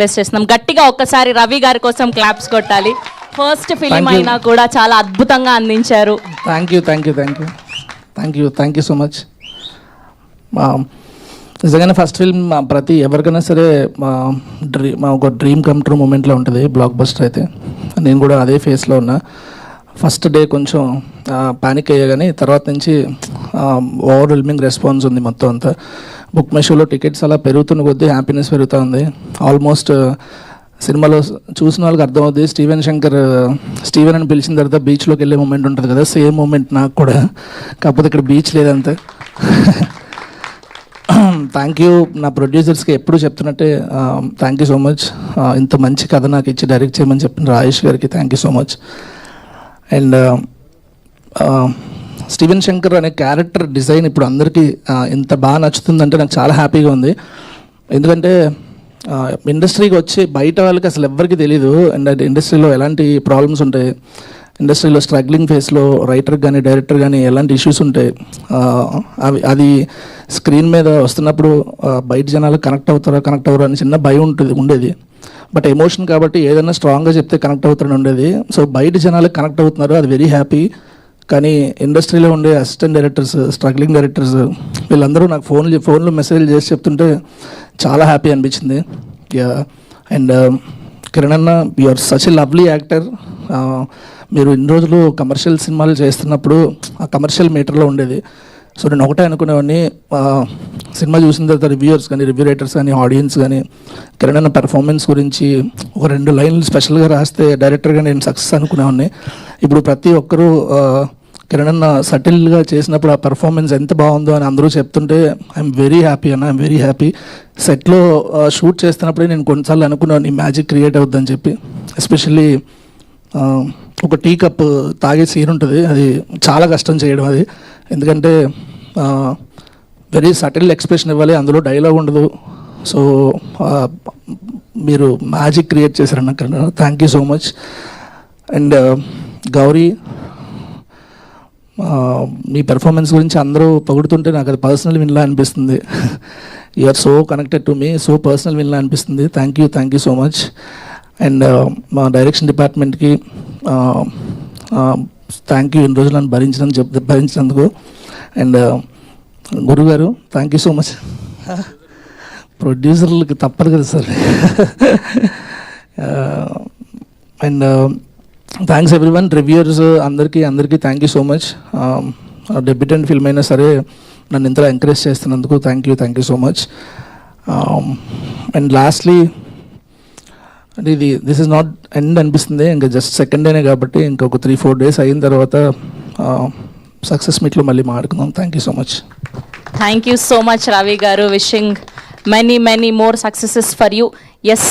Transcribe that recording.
Request చేస్తున్నాం గట్టిగా ఒక్కసారి రవి గారి కోసం క్లాప్స్ కొట్టాలి. ఫస్ట్ ఫిలిం అయినా కూడా చాలా అద్భుతంగా అందించారు. Thank you so much. నిజంగానే ఫస్ట్ ఫిల్మ్ ప్రతి ఎవరికైనా సరే ఒక డ్రీమ్ కమ్ ట్రూ మూమెంట్లో ఉంటుంది. బ్లాక్ బస్టర్ అయితే నేను కూడా అదే ఫేస్లో ఉన్నా. ఫస్ట్ డే కొంచెం పానిక్ అయ్యా, కానీ తర్వాత నుంచి ఓవర్వెల్మింగ్ రెస్పాన్స్ ఉంది. మొత్తం అంతా బుక్ మై షోలో టికెట్స్ అలా పెరుగుతున్న కొద్దీ హ్యాపీనెస్ పెరుగుతూ ఉంది. ఆల్మోస్ట్ సినిమాలో చూసిన వాళ్ళకి అర్థమవుతుంది. స్టీవెన్ అని పిలిచిన తర్వాత బీచ్లోకి వెళ్ళే మూమెంట్ ఉంటుంది కదా, సేమ్ మూమెంట్ నాకు కూడా, కాకపోతే ఇక్కడ బీచ్ లేదంతే. థ్యాంక్ యూ నా ప్రొడ్యూసర్స్కి ఎప్పుడు చెప్తున్నట్టే థ్యాంక్ యూ సో మచ్. ఇంత మంచి కథ నాకు ఇచ్చి డైరెక్ట్ చేయమని చెప్పిన రాజేష్ గారికి thank you so much. And Steven Shankar అనే క్యారెక్టర్ డిజైన్ ఇప్పుడు అందరికీ ఇంత బాగా నచ్చుతుందంటే నాకు చాలా హ్యాపీగా ఉంది. ఎందుకంటే ఇండస్ట్రీకి వచ్చి బయట వాళ్ళకి అసలు ఎవ్వరికి తెలీదు. అండ్ ఇండస్ట్రీలో ఎలాంటి ప్రాబ్లమ్స్ ఉంటాయి, ఇండస్ట్రీలో స్ట్రగ్లింగ్ ఫేస్లో రైటర్ కానీ డైరెక్టర్ కానీ ఎలాంటి ఇష్యూస్ ఉంటాయి, అది స్క్రీన్ మీద వస్తున్నప్పుడు బయట జనాలు కనెక్ట్ అవుతారో అని చిన్న భయం ఉండేది. బట్ ఎమోషన్ కాబట్టి ఏదైనా స్ట్రాంగ్గా చెప్తే కనెక్ట్ అవుతారని ఉండేది. సో బయట జనాలకు కనెక్ట్ అవుతున్నారు, అది వెరీ హ్యాపీ. కానీ ఇండస్ట్రీలో ఉండే అసిస్టెంట్ డైరెక్టర్స్, స్ట్రగ్లింగ్ డైరెక్టర్స్ వీళ్ళందరూ నాకు ఫోన్లో మెసేజ్ చేసి చెప్తుంటే చాలా హ్యాపీ అనిపించింది. అండ్ కిరణ్ అన్న, you are such a lovely actor. మీరు ఇన్ని రోజులు కమర్షియల్ సినిమాలు చేస్తున్నప్పుడు ఆ కమర్షియల్ మీటర్లో ఉండేది. సో నేను ఒకటే అనుకునేవాడిని, సినిమా చూసిన తర్వాత రివ్యూయర్స్ కానీ రివ్యూ రైటర్స్ కానీ ఆడియన్స్ కానీ కిరణ్ అన్న పెర్ఫార్మెన్స్ గురించి ఒక 2 లైన్లు స్పెషల్గా రాస్తే డైరెక్టర్గా నేను సక్సెస్ అనుకునేవాడిని. ఇప్పుడు ప్రతి ఒక్కరూ కిరణ్ అన్న సటిల్గా చేసినప్పుడు ఆ పెర్ఫార్మెన్స్ ఎంత బాగుందో అని అందరూ చెప్తుంటే ఐఎమ్ వెరీ హ్యాపీ. సెట్లో షూట్ చేస్తున్నప్పుడే నేను కొన్నిసార్లు అనుకున్నాను ఈ మ్యాజిక్ క్రియేట్ అవుద్దని చెప్పి. ఎస్పెషల్లీ ఒక టీ కప్ తాగే సీన్ ఉంటుంది, అది చాలా కష్టం చేయడం అది. ఎందుకంటే వెరీ సటిల్ ఎక్స్ప్రెషన్ ఇవ్వాలి, అందులో డైలాగ్ ఉండదు. సో మీరు మ్యాజిక్ క్రియేట్ చేశారన్న Kiran, thank you so much. And Gauri, మీ పెర్ఫార్మెన్స్ గురించి అందరూ పొగుడుతుంటే నాకు అది పర్సనల్ విన్లా అనిపిస్తుంది. You are so connected to me, so personal విన్లా అనిపిస్తుంది. Thank you so much. And మా డైరెక్షన్ డిపార్ట్మెంట్కి థ్యాంక్ యూ, ఇన్ని రోజులు నన్ను భరించినందుకు. అండ్ గురుగారు, థ్యాంక్ యూ సో మచ్. ప్రొడ్యూసర్లకి తప్పదు కదా sir. And thanks everyone, reviewers అందరికీ thank you so much. Debutant film అయినా సరే నన్ను ఇంతలా ఎంకరేజ్ చేస్తున్నందుకు thank you so much. And lastly, అంటే దిస్ ఇస్ నాట్ ఎండ్ అనిపిస్తుంది, ఇంకా జస్ట్ సెకండ్ డేనే కాబట్టి ఇంకొక 3-4 days అయిన తర్వాత సక్సెస్ మీట్లో మళ్ళీ మాట్లాడుకుందాం. Thank you so much. Thank you so much Ravi garu. Wishing many more successes for you. Yes.